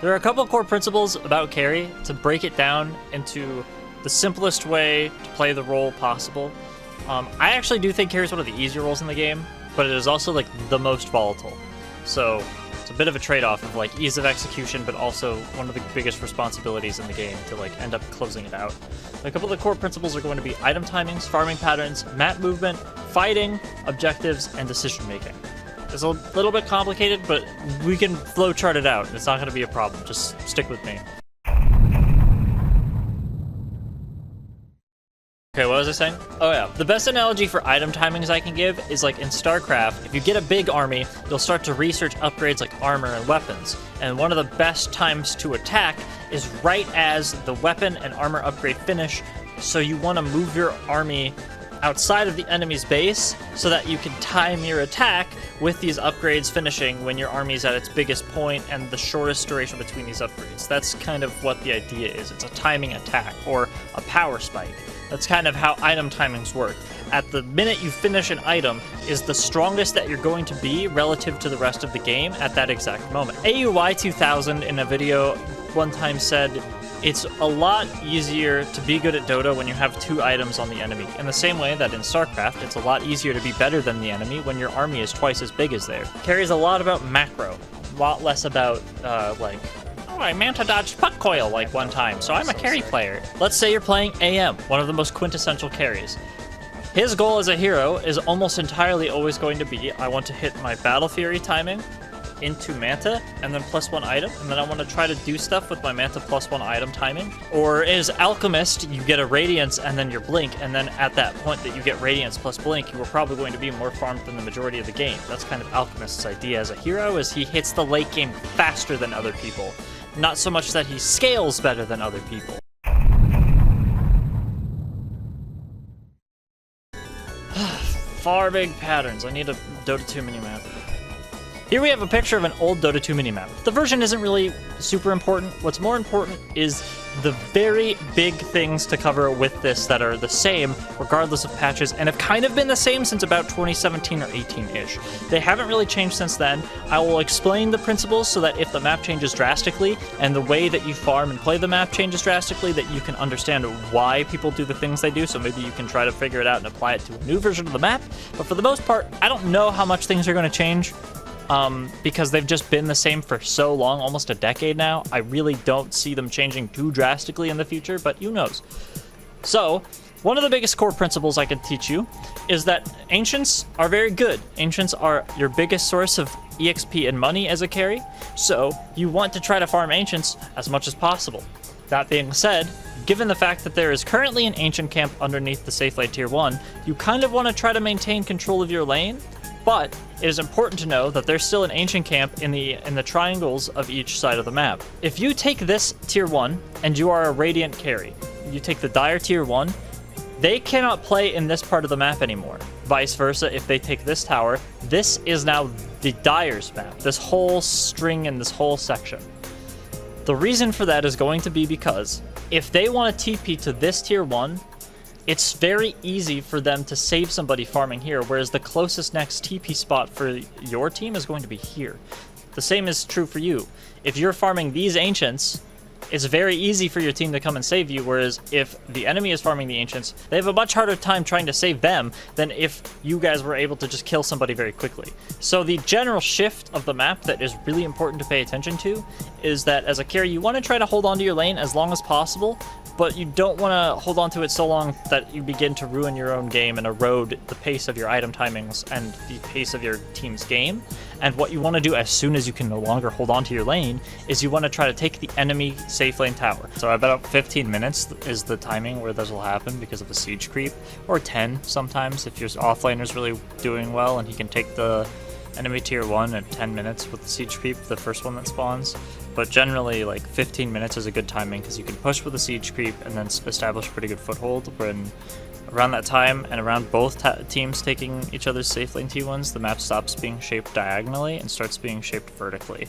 There are a couple core principles about carry to break it down into the simplest way to play the role possible. I actually do think carry is one of the easier roles in the game, but it is also like the most volatile. So it's a bit of a trade-off of like ease of execution, but also one of the biggest responsibilities in the game to like end up closing it out. A couple of the core principles are going to be item timings, farming patterns, map movement, fighting, objectives, and decision making. It's a little bit complicated, but we can flowchart it out. It's not going to be a problem. Just stick with me. Okay, what was I saying? Oh yeah, the best analogy for item timings I can give is like in StarCraft, if you get a big army, you'll start to research upgrades like armor and weapons. And one of the best times to attack is right as the weapon and armor upgrade finish, so you want to move your army outside of the enemy's base so that you can time your attack with these upgrades finishing when your army is at its biggest point and the shortest duration between these upgrades. That's kind of what the idea is. It's a timing attack or a power spike. That's kind of how item timings work. At the minute you finish an item is the strongest that you're going to be relative to the rest of the game at that exact moment. AUY2000 in a video one time said, it's a lot easier to be good at Dota when you have 2 items on the enemy. In the same way that in StarCraft, it's a lot easier to be better than the enemy when your army is twice as big as theirs. Carries a lot about macro, a lot less about I manta dodged puck coil like one time, so I'm a carry player. Let's say you're playing AM, one of the most quintessential carries. His goal as a hero is almost entirely always going to be, I want to hit my Battle Fury timing into Manta, and then +1 item, and then I want to try to do stuff with my Manta +1 item timing. Or is Alchemist, you get a Radiance and then your Blink, and then at that point that you get Radiance plus Blink, you are probably going to be more farmed than the majority of the game. That's kind of Alchemist's idea as a hero, is he hits the late game faster than other people. Not so much that he scales better than other people. Farming patterns. I need a Dota 2 minimap. Here we have a picture of an old Dota 2 minimap. The version isn't really super important. What's more important is the very big things to cover with this that are the same regardless of patches and have kind of been the same since about 2017 or 18-ish. They haven't really changed since then. I will explain the principles so that if the map changes drastically and the way that you farm and play the map changes drastically, that you can understand why people do the things they do, so maybe you can try to figure it out and apply it to a new version of the map. But for the most part, I don't know how much things are going to change. Because they've just been the same for so long, almost a decade now. I really don't see them changing too drastically in the future, but who knows? So, one of the biggest core principles I can teach you is that Ancients are very good. Ancients are your biggest source of EXP and money as a carry, so you want to try to farm Ancients as much as possible. That being said, given the fact that there is currently an Ancient camp underneath the safe lane tier 1, you kind of want to try to maintain control of your lane. But it is important to know that there's still an Ancient camp in the triangles of each side of the map. If you take this tier 1 and you are a Radiant carry, you take the Dire tier 1, they cannot play in this part of the map anymore. Vice versa, if they take this tower, this is now the Dire's map, this whole string and this whole section. The reason for that is going to be because if they want to TP to this tier 1, it's very easy for them to save somebody farming here, whereas the closest next TP spot for your team is going to be here. The same is true for you. If you're farming these Ancients, it's very easy for your team to come and save you, whereas if the enemy is farming the Ancients, they have a much harder time trying to save them than if you guys were able to just kill somebody very quickly. So the general shift of the map that is really important to pay attention to is that as a carry, you want to try to hold onto your lane as long as possible, but you don't want to hold on to it so long that you begin to ruin your own game and erode the pace of your item timings and the pace of your team's game. And what you want to do as soon as you can no longer hold on to your lane is you want to try to take the enemy safe lane tower. So about 15 minutes is the timing where this will happen because of the siege creep, or 10 sometimes if your offlaner's really doing well and he can take the enemy tier 1 at 10 minutes with the siege creep, the first one that spawns. But generally, like 15 minutes is a good timing because you can push with the siege creep and then establish a pretty good foothold. When around that time and around both teams taking each other's safe lane T1s, the map stops being shaped diagonally and starts being shaped vertically,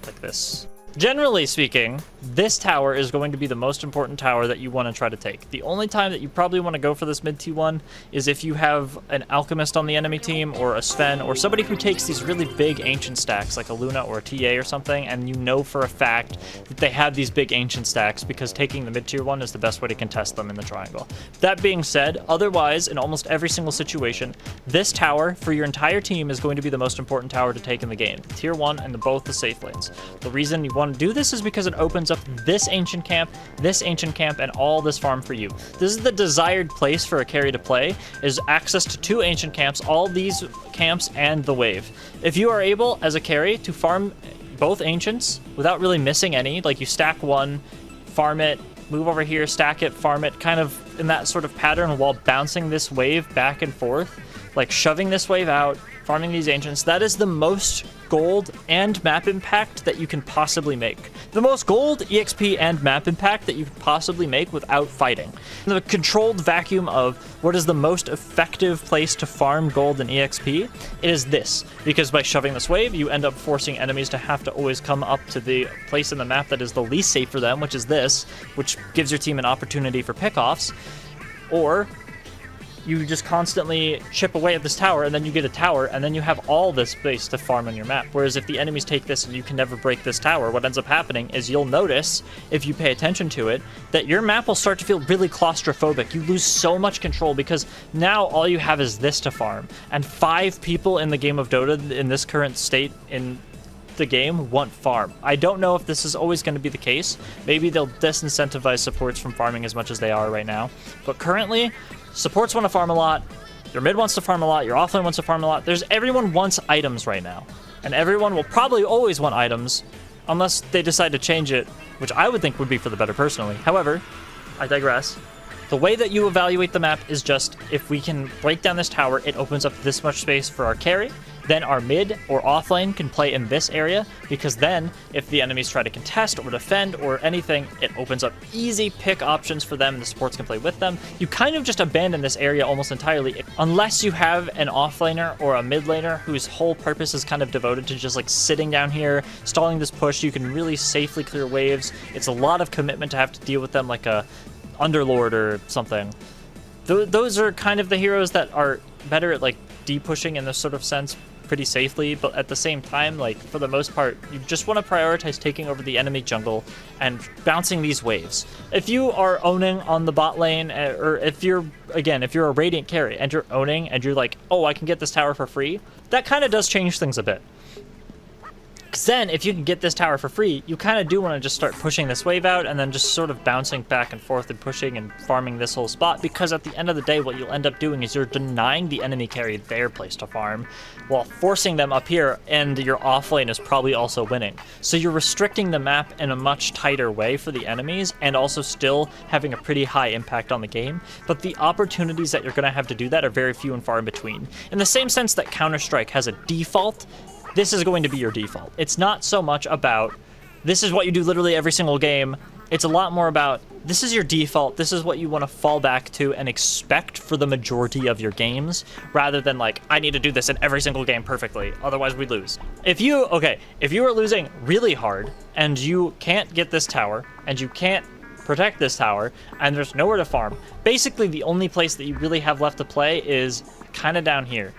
like this. Generally speaking, this tower is going to be the most important tower that you want to try to take. The only time that you probably want to go for this mid T1 is if you have an Alchemist on the enemy team, or a Sven, or somebody who takes these really big ancient stacks, like a Luna or a TA or something, and you know for a fact that they have these big ancient stacks, because taking the mid tier 1 is the best way to contest them in the triangle. That being said, otherwise, in almost every single situation, this tower for your entire team is going to be the most important tower to take in the game. Tier 1 and both the safe lanes. The reason you want to do this is because it opens up this ancient camp, and all this farm for you. This is the desired place for a carry to play, is access to 2 ancient camps, all these camps, and the wave. If you are able, as a carry, to farm both ancients without really missing any, like you stack one, farm it, move over here, stack it, farm it, kind of in that sort of pattern while bouncing this wave back and forth, like shoving this wave out, farming these ancients, that is the most gold and map impact that you can possibly make. The most gold, EXP, and map impact that you can possibly make without fighting. The controlled vacuum of what is the most effective place to farm gold and EXP, it is this. Because by shoving this wave, you end up forcing enemies to have to always come up to the place in the map that is the least safe for them, which is this, which gives your team an opportunity for pickoffs. Or you just constantly chip away at this tower, and then you get a tower, and then you have all this space to farm on your map. Whereas if the enemies take this and you can never break this tower, what ends up happening is you'll notice, if you pay attention to it, that your map will start to feel really claustrophobic. You lose so much control because now all you have is this to farm. And 5 people in the game of Dota in this current state in the game want farm. I don't know if this is always going to be the case. Maybe they'll disincentivize supports from farming as much as they are right now. But currently, supports want to farm a lot, your mid wants to farm a lot, your offlane wants to farm a lot. Everyone wants items right now. And everyone will probably always want items unless they decide to change it, which I would think would be for the better personally. However, I digress. The way that you evaluate the map is just, if we can break down this tower, it opens up this much space for our carry. Then our mid or offlane can play in this area, because then if the enemies try to contest or defend or anything, it opens up easy pick options for them and the supports can play with them. You kind of just abandon this area almost entirely, unless you have an offlaner or a mid laner whose whole purpose is kind of devoted to just like sitting down here, stalling this push. You can really safely clear waves. It's a lot of commitment to have to deal with them like a Underlord or something. Those are kind of the heroes that are better at like de-pushing in this sort of sense pretty safely, but at the same time, like for the most part, you just want to prioritize taking over the enemy jungle and bouncing these waves. If you are owning on the bot lane, or if you're a Radiant carry and you're owning and you're like, oh, I can get this tower for free, that kind of does change things a bit. Because then, if you can get this tower for free, you kind of do want to just start pushing this wave out and then just sort of bouncing back and forth and pushing and farming this whole spot, because at the end of the day, what you'll end up doing is you're denying the enemy carry their place to farm while forcing them up here, and your offlane is probably also winning. So you're restricting the map in a much tighter way for the enemies and also still having a pretty high impact on the game, but the opportunities that you're going to have to do that are very few and far in between. In the same sense that Counter-Strike has a default, this is going to be your default. It's not so much about, this is what you do literally every single game. It's a lot more about, this is your default, this is what you want to fall back to and expect for the majority of your games, rather than like, I need to do this in every single game perfectly, otherwise we lose. If you are losing really hard, and you can't get this tower, and you can't protect this tower, and there's nowhere to farm, basically the only place that you really have left to play is kind of down here.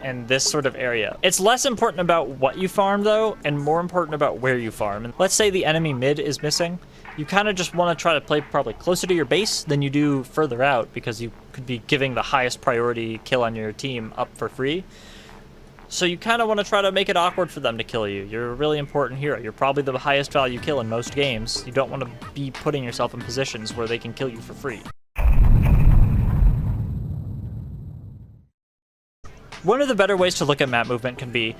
And this sort of area. It's less important about what you farm though, and more important about where you farm. And let's say the enemy mid is missing. You kind of just want to try to play probably closer to your base than you do further out, because you could be giving the highest priority kill on your team up for free. So you kind of want to try to make it awkward for them to kill you. You're a really important hero. You're probably the highest value kill in most games. You don't want to be putting yourself in positions where they can kill you for free. One of the better ways to look at map movement can be,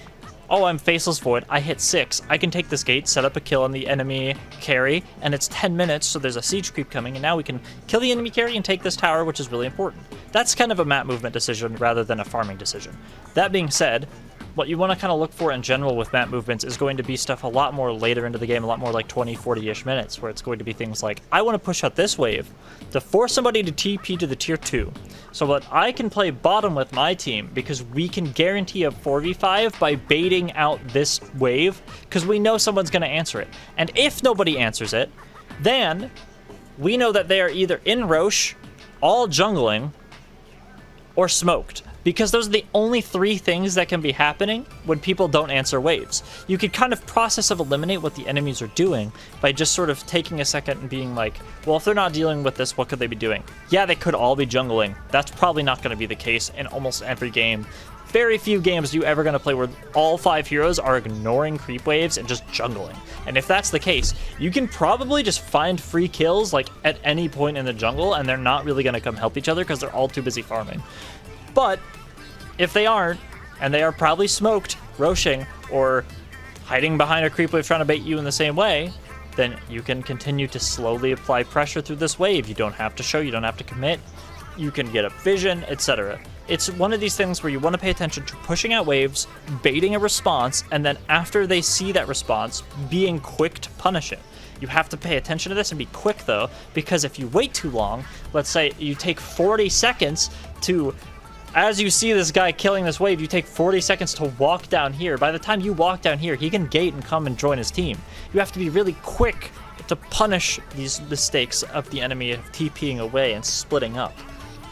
oh, I'm Faceless Void, I hit 6, I can take this gate, set up a kill on the enemy carry, and it's 10 minutes, so there's a siege creep coming, and now we can kill the enemy carry and take this tower, which is really important. That's kind of a map movement decision rather than a farming decision. That being said, What you want to kind of look for in general with map movements is going to be stuff a lot more later into the game, a lot more like 20, 40-ish minutes, where it's going to be things like, I want to push out this wave to force somebody to TP to the tier 2, so that I can play bottom with my team, because we can guarantee a 4v5 by baiting out this wave, because we know someone's going to answer it. And if nobody answers it, then we know that they are either in Roche, all jungling, or smoked. Because those are the only 3 things that can be happening when people don't answer waves. You could kind of process of eliminate what the enemies are doing by just sort of taking a second and being like, well, if they're not dealing with this, what could they be doing? Yeah, they could all be jungling. That's probably not going to be the case in almost every game. Very few games you ever going to play where all 5 heroes are ignoring creep waves and just jungling. And if that's the case, you can probably just find free kills like at any point in the jungle, and they're not really going to come help each other because they're all too busy farming. But if they aren't, and they are probably smoked, roshing, or hiding behind a creep wave trying to bait you in the same way, then you can continue to slowly apply pressure through this wave. You don't have to show, you don't have to commit, you can get a vision, etc. It's one of these things where you want to pay attention to pushing out waves, baiting a response, and then after they see that response, being quick to punish it. You have to pay attention to this and be quick though, because if you wait too long, let's say you take 40 seconds to, as you see this guy killing this wave, you take 40 seconds to walk down here. By the time you walk down here, he can gate and come and join his team. You have to be really quick to punish these mistakes of the enemy of TPing away and splitting up.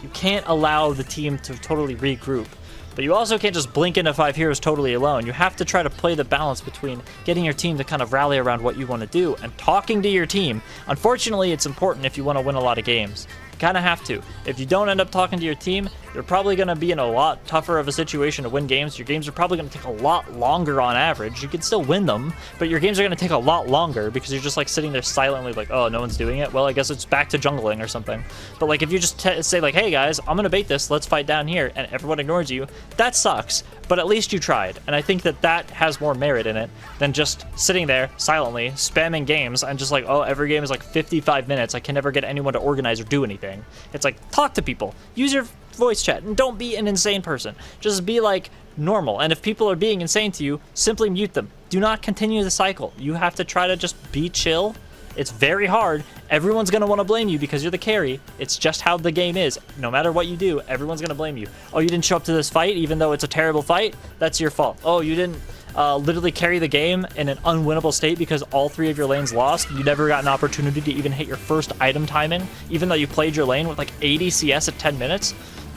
You can't allow the team to totally regroup. But you also can't just blink into 5 heroes totally alone. You have to try to play the balance between getting your team to kind of rally around what you want to do and talking to your team. Unfortunately, it's important if you want to win a lot of games. Kind of have to. If you don't end up talking to your team, you're probably going to be in a lot tougher of a situation to win games. Your games are probably going to take a lot longer on average. You can still win them, but your games are going to take a lot longer because you're just like sitting there silently like, oh, no one's doing it. Well, I guess it's back to jungling or something. But like if you just say like, hey guys, I'm going to bait this, let's fight down here, and everyone ignores you, that sucks. But at least you tried. And I think that that has more merit in it than just sitting there silently spamming games and just like, oh, every game is like 55 minutes. I can never get anyone to organize or do anything. It's like, talk to people, use your voice chat, and don't be an insane person. Just be like normal. And if people are being insane to you, simply mute them. Do not continue the cycle. You have to try to just be chill. It's very hard. Everyone's going to want to blame you because you're the carry. It's just how the game is. No matter what you do, everyone's going to blame you. Oh, you didn't show up to this fight even though it's a terrible fight? That's your fault. Oh, you didn't literally carry the game in an unwinnable state because all 3 of your lanes lost. You never got an opportunity to even hit your first item timing, even though you played your lane with like 80 CS at 10 minutes.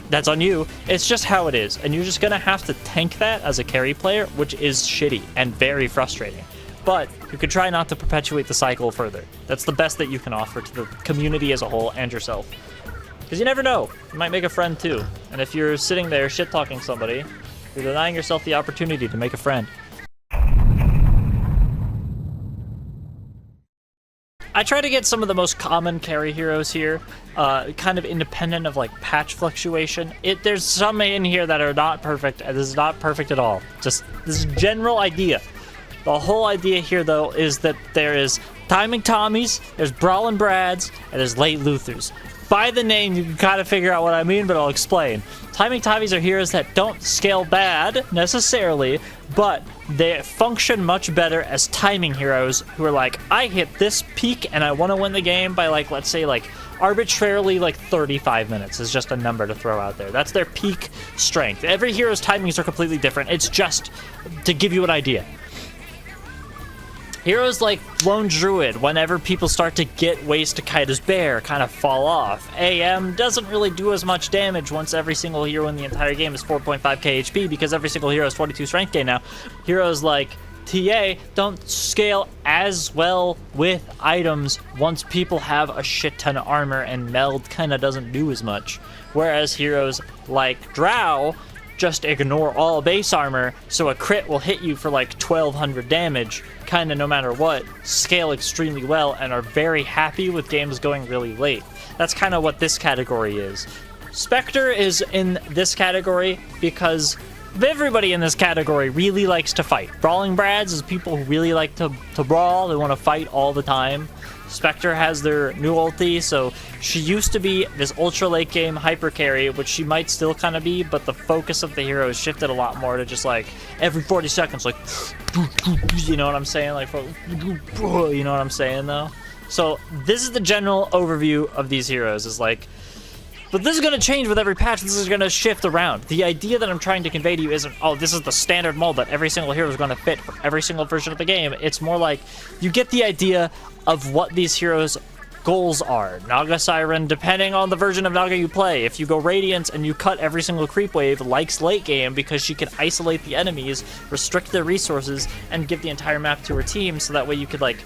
That's on you. It's just how it is. And you're just going to have to tank that as a carry player, which is shitty and very frustrating. But you could try not to perpetuate the cycle further. That's the best that you can offer to the community as a whole and yourself. Because you never know. You might make a friend too. And if you're sitting there shit-talking somebody, you're denying yourself the opportunity to make a friend. I try to get some of the most common carry heroes here, kind of independent of like patch fluctuation. There's some in here that are not perfect, and this is not perfect at all. Just this general idea. The whole idea here, though, is that there is Timing Tommies, there's Brawlin' Brads, and there's Late Luthers. By the name, you can kind of figure out what I mean, but I'll explain. Timing Tommies are heroes that don't scale bad, necessarily, but they function much better as timing heroes who are like, I hit this peak and I want to win the game by, like, let's say, like, arbitrarily, like, 35 minutes is just a number to throw out there. That's their peak strength. Every hero's timings are completely different. It's just to give you an idea. Heroes like Lone Druid, whenever people start to get ways to kite his bear, kind of fall off. AM doesn't really do as much damage once every single hero in the entire game is 4.5k HP because every single hero has 42 strength gain now. Heroes like TA don't scale as well with items once people have a shit ton of armor, and meld kind of doesn't do as much. Whereas heroes like Drow just ignore all base armor, so a crit will hit you for like 1200 damage, kind of no matter what, scale extremely well, and are very happy with games going really late. That's kind of what this category is. Spectre is in this category because Everybody in this category really likes to fight. Brawling Brads is people who really like to brawl. They want to fight all the time. Spectre has their new ulti, so she used to be this ultra late game hyper carry, which she might still kind of be, but the focus of the hero has shifted a lot more to just like every 40 seconds, like, you know what I'm saying? Like, you know what I'm saying though? So this is the general overview of these heroes, is like, but this is going to change with every patch. This is going to shift around. The idea that I'm trying to convey to you isn't, oh, this is the standard mold that every single hero is going to fit for every single version of the game. It's more like you get the idea of what these heroes' goals are. Naga Siren, depending on the version of Naga you play. If you go Radiance and you cut every single creep wave, likes late game because she can isolate the enemies, restrict their resources, and give the entire map to her team, so that way you could, like,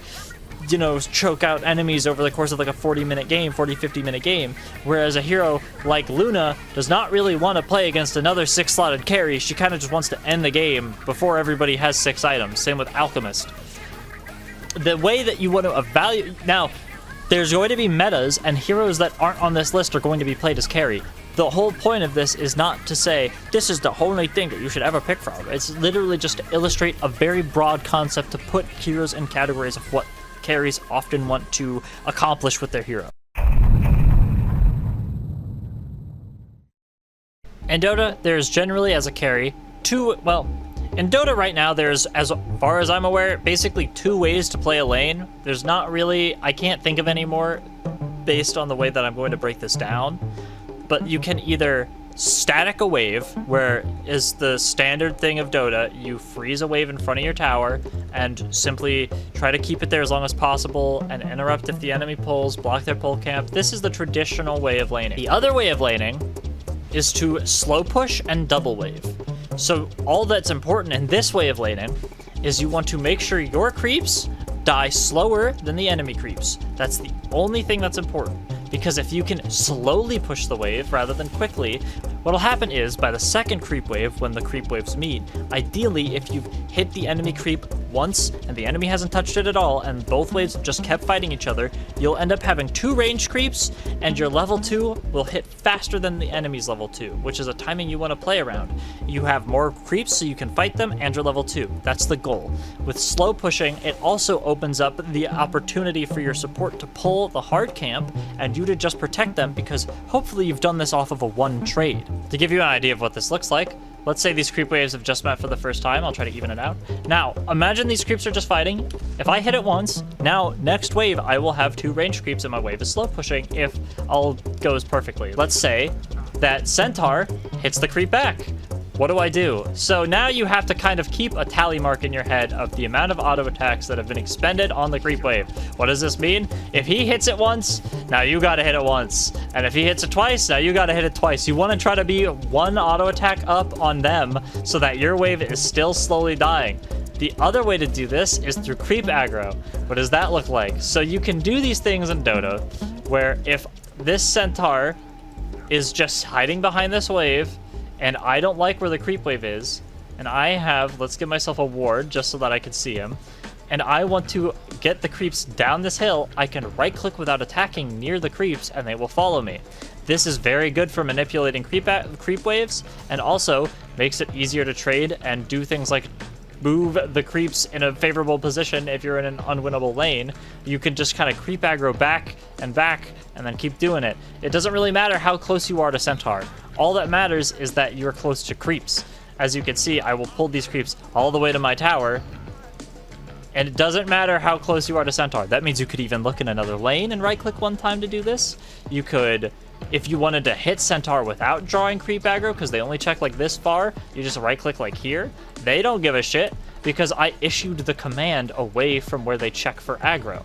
you know, choke out enemies over the course of like a 40-minute game, 50-minute game. Whereas a hero like Luna does not really want to play against another 6-slotted carry. She kind of just wants to end the game before everybody has 6 items. Same with Alchemist. The way that you want to evaluate... Now, there's going to be metas, and heroes that aren't on this list are going to be played as carry. The whole point of this is not to say, this is the only thing that you should ever pick from. It's literally just to illustrate a very broad concept to put heroes in categories of what carries often want to accomplish with their hero. In Dota, there's generally, as a carry, in Dota right now, there's, as far as I'm aware, basically 2 ways to play a lane. There's not really, I can't think of any more based on the way that I'm going to break this down, but you can either static a wave, where is the standard thing of Dota, you freeze a wave in front of your tower and simply try to keep it there as long as possible and interrupt if the enemy pulls, block their pull camp. This is the traditional way of laning. The other way of laning is to slow push and double wave. So all that's important in this way of laning is you want to make sure your creeps die slower than the enemy creeps. That's the only thing that's important. Because if you can slowly push the wave rather than quickly, what'll happen is, by the second creep wave, when the creep waves meet, ideally, if you've hit the enemy creep once and the enemy hasn't touched it at all, and both waves have just kept fighting each other, you'll end up having 2 ranged creeps, and your level 2 will hit faster than the enemy's level 2, which is a timing you want to play around. You have more creeps so you can fight them, and your level 2. That's the goal. With slow pushing, it also opens up the opportunity for your support to pull the hard camp, and you to just protect them, because hopefully you've done this off of a 1 trade. To give you an idea of what this looks like, let's say these creep waves have just met for the first time. I'll try to even it out. Now, imagine these creeps are just fighting. If I hit it once, now next wave I will have 2 ranged creeps and my wave is slow pushing if all goes perfectly. Let's say that Centaur hits the creep back. What do I do? So now you have to kind of keep a tally mark in your head of the amount of auto attacks that have been expended on the creep wave. What does this mean? If he hits it once, now you gotta hit it once. And if he hits it twice, now you gotta hit it twice. You wanna try to be 1 auto attack up on them so that your wave is still slowly dying. The other way to do this is through creep aggro. What does that look like? So you can do these things in Dota, where if this Centaur is just hiding behind this wave, and I don't like where the creep wave is, and I have, let's give myself a ward just so that I can see him, and I want to get the creeps down this hill, I can right-click without attacking near the creeps, and they will follow me. This is very good for manipulating creep waves, and also makes it easier to trade and do things like move the creeps in a favorable position. If you're in an unwinnable lane, you can just kind of creep aggro back, and then keep doing it. It doesn't really matter how close you are to Centaur. All that matters is that you're close to creeps. As you can see, I will pull these creeps all the way to my tower, and it doesn't matter how close you are to Centaur. That means you could even look in another lane and right-click 1 time to do this. You could, if you wanted to hit Centaur without drawing creep aggro, because they only check like this far, you just right-click like here. They don't give a shit, because I issued the command away from where they check for aggro.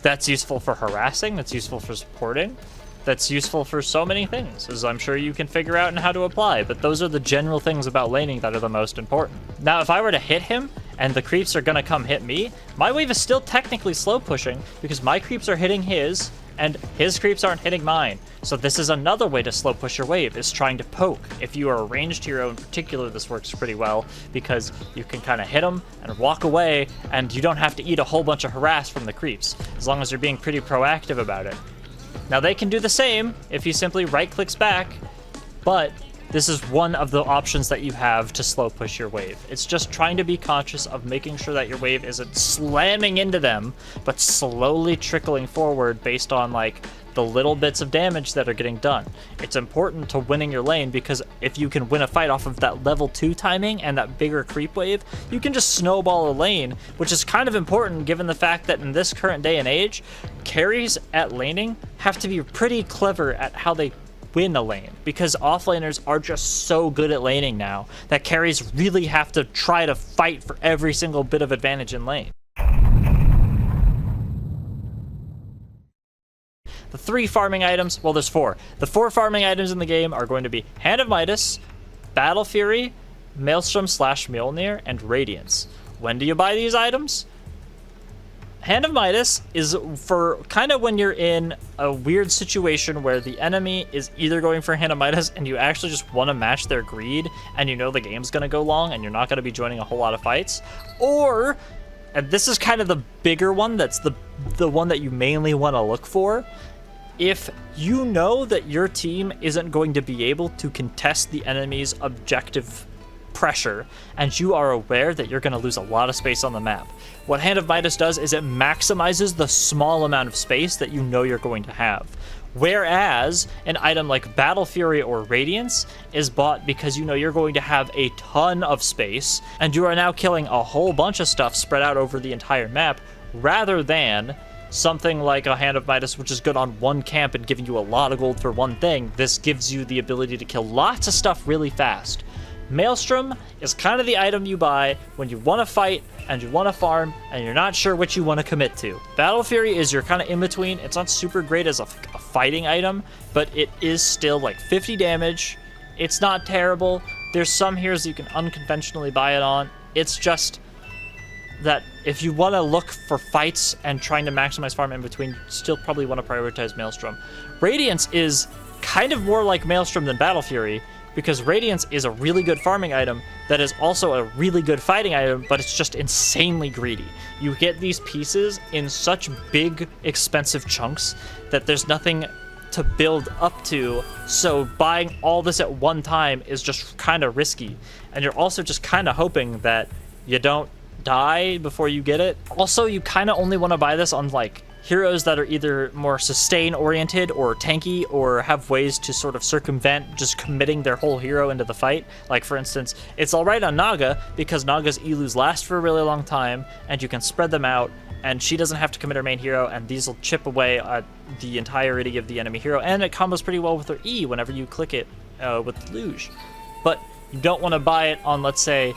That's useful for harassing, that's useful for supporting, that's useful for so many things, as I'm sure you can figure out and how to apply, but those are the general things about laning that are the most important. Now, if I were to hit him, and the creeps are gonna come hit me, my wave is still technically slow pushing, because my creeps are hitting his, and his creeps aren't hitting mine. So this is another way to slow push your wave, is trying to poke. If you are a ranged hero in particular, this works pretty well, because you can kind of hit them and walk away, and you don't have to eat a whole bunch of harass from the creeps, as long as you're being pretty proactive about it. Now they can do the same if he simply right-clicks back, but this is one of the options that you have to slow push your wave. It's just trying to be conscious of making sure that your wave isn't slamming into them, but slowly trickling forward based on like the little bits of damage that are getting done. It's important to winning your lane, because if you can win a fight off of that level 2 timing and that bigger creep wave, you can just snowball a lane, which is kind of important given the fact that in this current day and age, carries at laning have to be pretty clever at how they win a lane, because offlaners are just so good at laning now that carries really have to try to fight for every single bit of advantage in lane. The 3 farming items, well, there's 4. The 4 farming items in the game are going to be Hand of Midas, Battle Fury, Maelstrom / Mjolnir, and Radiance. When do you buy these items? Hand of Midas is for kind of when you're in a weird situation where the enemy is either going for Hand of Midas and you actually just want to match their greed and you know the game's going to go long and you're not going to be joining a whole lot of fights. Or, and this is kind of the bigger one, that's the one that you mainly want to look for, if you know that your team isn't going to be able to contest the enemy's objective pressure, and you are aware that you're going to lose a lot of space on the map. What Hand of Midas does is it maximizes the small amount of space that you know you're going to have. Whereas an item like Battle Fury or Radiance is bought because you know you're going to have a ton of space, and you are now killing a whole bunch of stuff spread out over the entire map, rather than something like a Hand of Midas, which is good on one camp and giving you a lot of gold for one thing. This gives you the ability to kill lots of stuff really fast. Maelstrom is kind of the item you buy when you want to fight and you want to farm and you're not sure what you want to commit to. Battle Fury is your kind of in-between. It's not super great as a fighting item, but it is still like 50 damage. It's not terrible. There's some heroes you can unconventionally buy it on. It's just that if you want to look for fights and trying to maximize farm in between, you still probably want to prioritize Maelstrom. Radiance is kind of more like Maelstrom than Battle Fury, because Radiance is a really good farming item that is also a really good fighting item, but it's just insanely greedy. You get these pieces in such big, expensive chunks that there's nothing to build up to, so buying all this at one time is just kind of risky. And you're also just kind of hoping that you don't die before you get it. Also, you kind of only want to buy this on like heroes that are either more sustain oriented or tanky, or have ways to sort of circumvent just committing their whole hero into the fight. Like for instance, it's alright on Naga because Naga's ELUs last for a really long time and you can spread them out and she doesn't have to commit her main hero, and these will chip away at the entirety of the enemy hero, and it combos pretty well with her E whenever you click it with Luge. But you don't want to buy it on, let's say,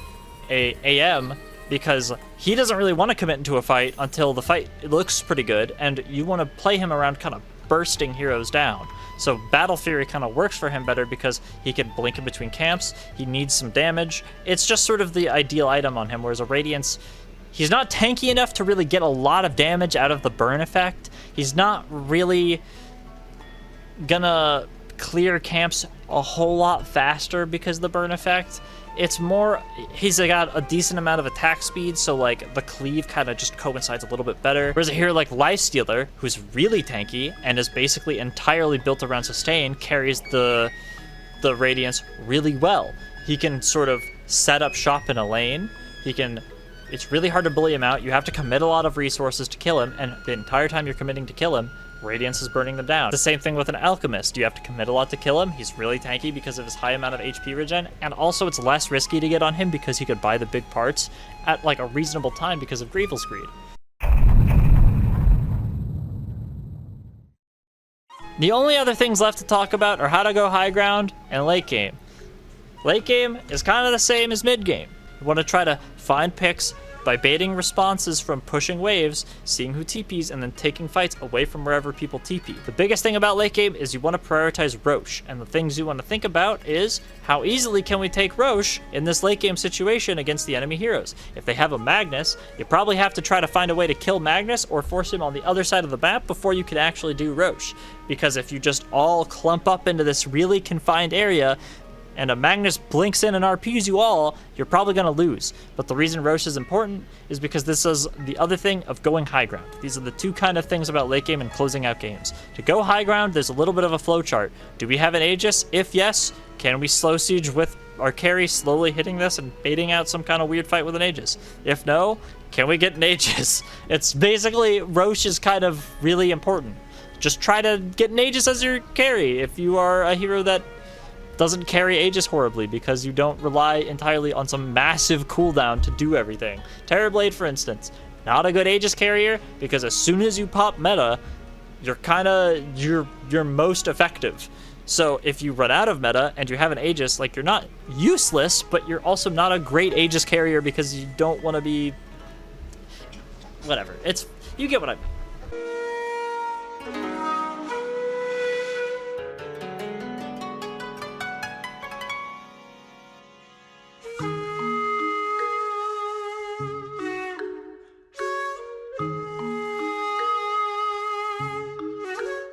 a AM, because he doesn't really want to commit into a fight until the fight looks pretty good, and you want to play him around kind of bursting heroes down. So Battle Fury kind of works for him better because he can blink in between camps, he needs some damage. It's just sort of the ideal item on him, whereas a Radiance, he's not tanky enough to really get a lot of damage out of the burn effect. He's not really gonna clear camps a whole lot faster because of the burn effect. It's more, he's got a decent amount of attack speed, so like the cleave kind of just coincides a little bit better. Whereas a hero like Lifestealer, who's really tanky and is basically entirely built around sustain, carries the Radiance really well. He can sort of set up shop in a lane. It's really hard to bully him out. You have to commit a lot of resources to kill him, and the entire time you're committing to kill him, Radiance is burning them down. The same thing with an Alchemist. You have to commit a lot to kill him. He's really tanky because of his high amount of HP regen, and also it's less risky to get on him because he could buy the big parts at like a reasonable time because of Grievel's Greed. The only other things left to talk about are how to go high ground and late game. Late game is kind of the same as mid game. You want to try to find picks by baiting responses from pushing waves, seeing who TPs, and then taking fights away from wherever people TP. The biggest thing about late game is you want to prioritize Roche, and the things you want to think about is how easily can we take Roche in this late game situation against the enemy heroes. If they have a Magnus, you probably have to try to find a way to kill Magnus or force him on the other side of the map before you can actually do Roche. Because if you just all clump up into this really confined area, and a Magnus blinks in and RPs you all, you're probably going to lose. But the reason Rosh is important is because this is the other thing of going high ground. These are the two kind of things about late game and closing out games. To go high ground, there's a little bit of a flow chart. Do we have an Aegis? If yes, can we slow siege with our carry slowly hitting this and baiting out some kind of weird fight with an Aegis? If no, can we get an Aegis? It's basically, Rosh is kind of really important. Just try to get an Aegis as your carry if you are a hero that doesn't carry Aegis horribly because you don't rely entirely on some massive cooldown to do everything. Terrorblade, for instance, not a good Aegis carrier because as soon as you pop meta, you're most effective. So if you run out of meta and you have an Aegis, like, you're not useless, but you're also not a great Aegis carrier because you don't want to be... whatever. You get what I mean.